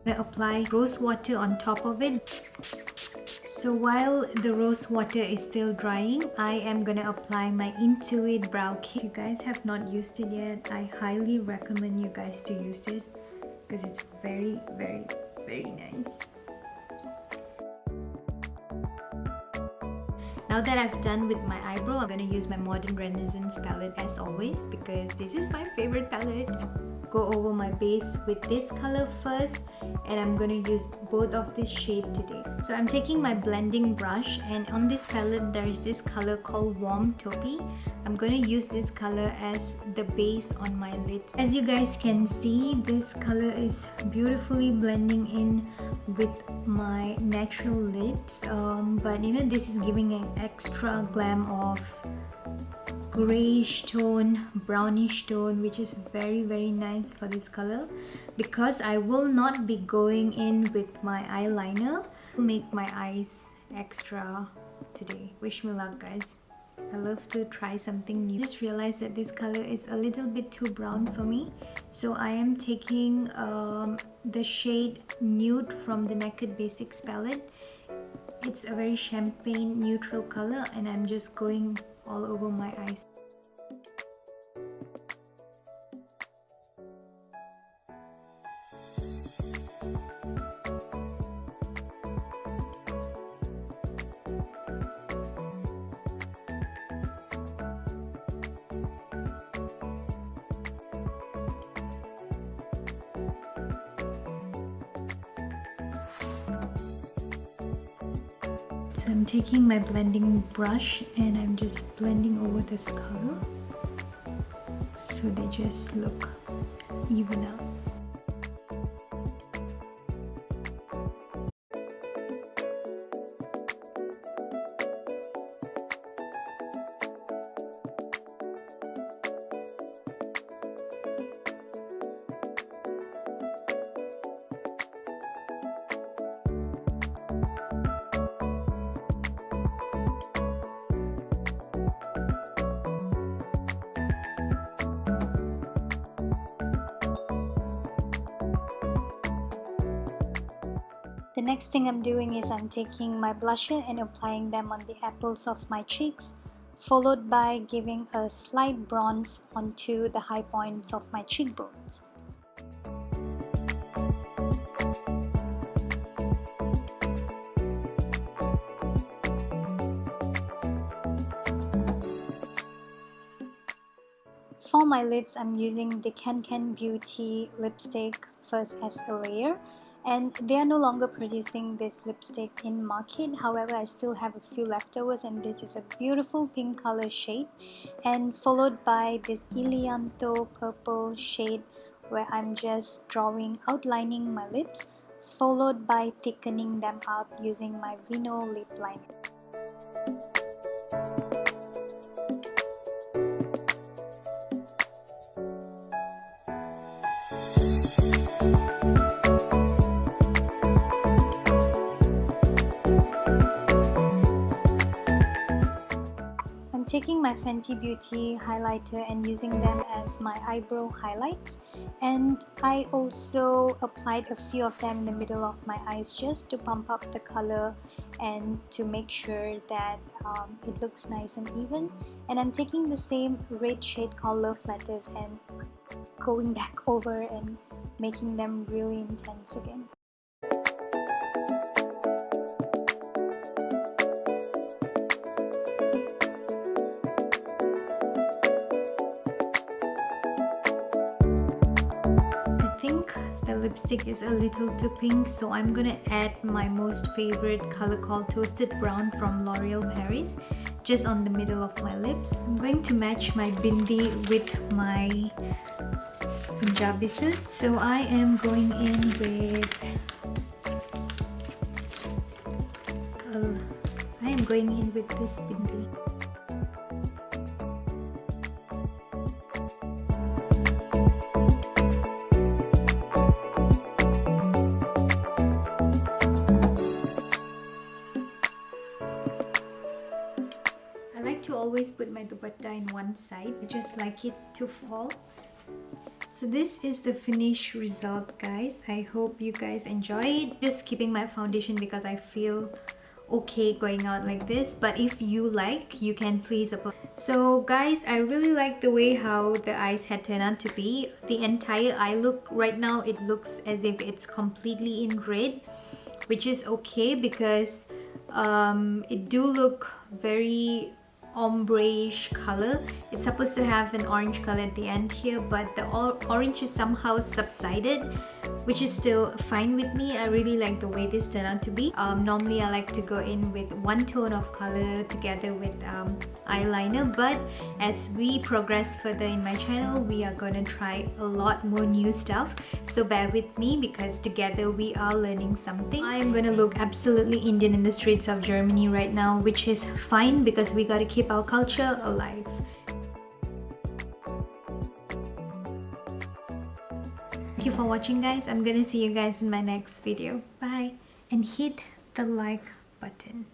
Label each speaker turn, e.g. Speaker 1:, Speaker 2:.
Speaker 1: I'm gonna apply rose water on top of it. So while the rose water is still drying, I am gonna apply my Intuit brow kit. If you guys have not used it yet, I highly recommend you guys to use this because it's very, very, very nice. Now that I've done with my eyebrow, I'm gonna use my Modern Renaissance palette as always because this is my favorite palette. Go over my base with this color first, and I'm gonna use both of this shade today. So I'm taking my blending brush, and on this palette there is this color called Warm Taupey. I'm gonna use this color as the base on my lids. As you guys can see, this color is beautifully blending in with my natural lids, but you know, this is giving an extra glam of grayish tone, brownish tone, which is very, very nice for this color. Because I will not be going in with my eyeliner, make my eyes extra today. Wish me luck, guys. I love to try something new. Just realized that this color is a little bit too brown for me, so I am taking the shade Nude from the Naked Basics palette. It's a very champagne neutral color, and I'm just going all over my eyes. So I'm taking my blending brush and I'm just blending over this color so they just look even out. The next thing I'm doing is I'm taking my blusher and applying them on the apples of my cheeks, followed by giving a slight bronze onto the high points of my cheekbones. For my lips, I'm using the CanCan Beauty lipstick first as a layer, and they are no longer producing this lipstick in market. However, I still have a few leftovers, and this is a beautiful pink color shade, and followed by this Elianto purple shade where I'm just outlining my lips, followed by thickening them up using my Vino lip liner. Taking my Fenty Beauty highlighter and using them as my eyebrow highlights, and I also applied a few of them in the middle of my eyes just to pump up the color and to make sure that it looks nice and even. And I'm taking the same red shade called Love Letters and going back over and making them really intense again. The lipstick is a little too pink, so I'm gonna add my most favorite color called Toasted Brown from L'Oreal Paris just on the middle of my lips. I'm going to match my bindi with my Punjabi suit, so I am going in with this bindi. Always put my dupatta in one side. I just like it to fall So this is the finished result, guys. I hope you guys enjoy it. Just keeping my foundation because I feel okay going out like this, but if you like, you can please apply. So guys, I really like the way how the eyes had turned out to be. The entire eye look right now, it looks as if it's completely in red, which is okay because it do look very ombre-ish color. It's supposed to have an orange color at the end here, but the orange is somehow subsided, which is still fine with me. I really like the way this turned out to be. Normally I like to go in with one tone of color together with eyeliner, but as we progress further in my channel, we are gonna try a lot more new stuff, so bear with me because together we are learning something. I am gonna look absolutely Indian in the streets of Germany right now, which is fine because we gotta keep our culture alive. Thank you for watching, guys. I'm gonna see you guys in my next video. Bye, and hit the like button.